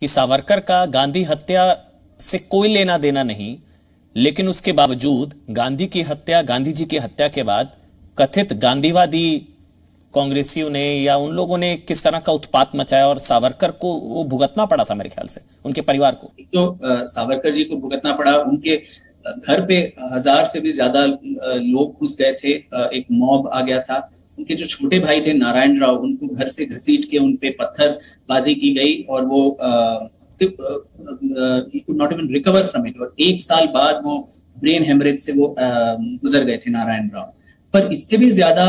कि सावरकर का गांधी हत्या से कोई लेना देना नहीं, लेकिन उसके बावजूद गांधी जी की हत्या के बाद कथित गांधीवादी कांग्रेसियों ने या उन लोगों ने किस तरह का उत्पात मचाया और सावरकर को वो भुगतना पड़ा था, मेरे ख्याल से उनके परिवार को। तो सावरकर जी को भुगतना पड़ा। उनके घर पे 1000 से भी ज्यादा लोग घुस गए थे। एक मॉब आ गया था। उनके जो छोटे भाई थे नारायण राव, उनको घर से घसीट के उन पे पत्थरबाजी की गई और वो could not even recover from it. और 1 साल बाद वो ब्रेन हेमरेज से वो गुजर गए थे नारायण राव। पर इससे भी ज्यादा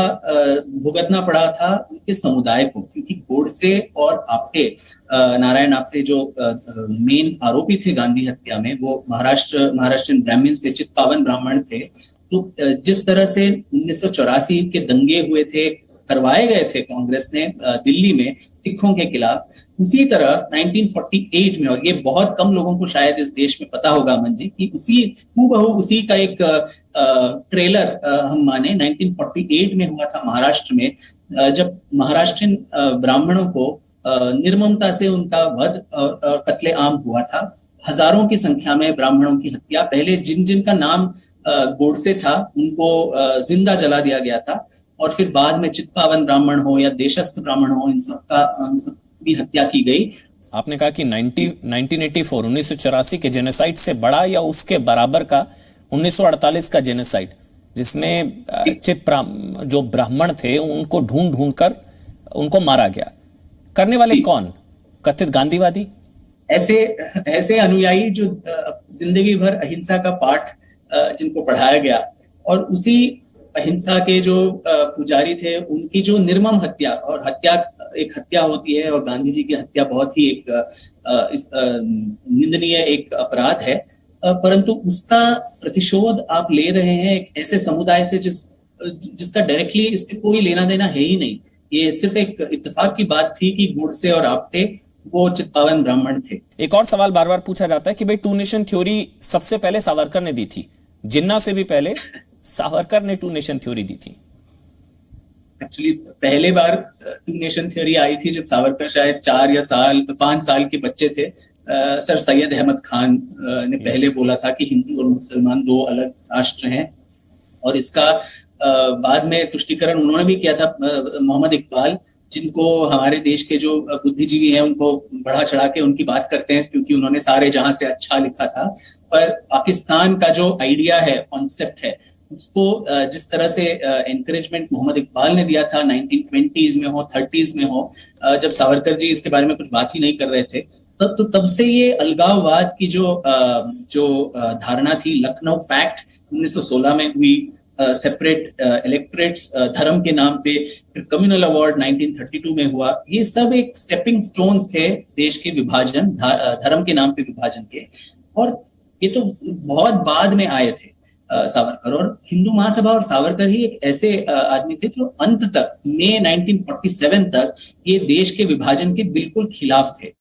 भुगतना पड़ा था उनके समुदाय को, क्योंकि गोडसे और आप्टे, नारायण आप्टे जो मेन आरोपी थे गांधी हत्या में, वो महाराष्ट्रियन ब्राह्मण थे, चित्पावन ब्राह्मण थे। तो जिस तरह से 1984 के दंगे हुए थे, करवाए गए थे कांग्रेस ने दिल्ली में सिखों के खिलाफ, उसी तरह 1948 में, और ये बहुत कम लोगों को शायद इस देश में पता होगा अमन जी, कि उसी का एक ट्रेलर हम माने 1948 में हुआ था महाराष्ट्र में, जब महाराष्ट्रियन ब्राह्मणों को निर्ममता से उनका वध कत्लेआम हुआ था। हजारों की संख्या में ब्राह्मणों की हत्या, पहले जिनका नाम गोडसे था उनको जिंदा जला दिया गया था, और फिर बाद में चित्पावन ब्राह्मण हो या देशस्थ ब्राह्मण हो, इन सबका भी हत्या की गई। आपने कहा कि 1984 के जेनोसाइड से बड़ा या उसके बराबर का 1948 का जेनोसाइड, जिसमें जो ब्राह्मण थे उनको ढूंढ ढूंढ कर उनको मारा गया, करने वाले कौन? कथित गांधीवादी, ऐसे अनुयायी जो जिंदगी भर अहिंसा का पाठ जिनको पढ़ाया गया, और उसी अहिंसा के जो पुजारी थे, उनकी जो निर्मम हत्या, और एक हत्या होती है और गांधी जी की हत्या बहुत ही एक निंदनीय एक अपराध है, परंतु उसका प्रतिशोध आप ले रहे हैं एक ऐसे समुदाय से जिसका डायरेक्टली इससे कोई लेना देना है ही नहीं। ये सिर्फ एक इत्तेफाक की बात थी कि गोडसे और आप्टे वो चित्पावन ब्राह्मण थे। एक और सवाल बार बार पूछा जाता है कि भाई टू नेशन थ्योरी सबसे पहले सावरकर ने दी थी, जिन्ना से भी पहले सावरकर ने टू नेशन थ्योरी दी थी। एक्चुअली पहले बार टू नेशन थ्योरी आई थी जब सावरकर शायद 4 या 5 साल के बच्चे थे। सर सैयद अहमद खान ने पहले बोला था कि हिंदू और मुसलमान 2 अलग राष्ट्र हैं, और इसका बाद में तुष्टीकरण उन्होंने भी किया था। मोहम्मद इकबाल, जिनको हमारे देश के जो बुद्धिजीवी हैं उनको बढ़ा चढ़ा के उनकी बात करते हैं, क्योंकि उन्होंने सारे जहां से अच्छा लिखा था। पर पाकिस्तान का जो आइडिया है, कॉन्सेप्ट है, उसको जिस तरह से एनकरेजमेंट मोहम्मद इकबाल ने दिया था 1920s में हो, 30s में हो, जब सावरकर जी इसके बारे में कुछ बात ही नहीं कर रहे थे, तब से ये अलगाववाद की जो धारणा थी, लखनऊ पैक्ट 1916 में हुई, सेपरेट इलेक्टोरेट्स धर्म के नाम पे, फिर कम्युनल अवार्ड 1932 में हुआ, ये सब एक स्टेपिंग स्टोन्स थे देश के विभाजन, धर्म के नाम पे विभाजन के। और ये तो बहुत बाद में आए थे सावरकर, और हिंदू महासभा और सावरकर ही एक ऐसे आदमी थे जो अंत तक, मई 1947 तक, ये देश के विभाजन के बिल्कुल खिलाफ थे।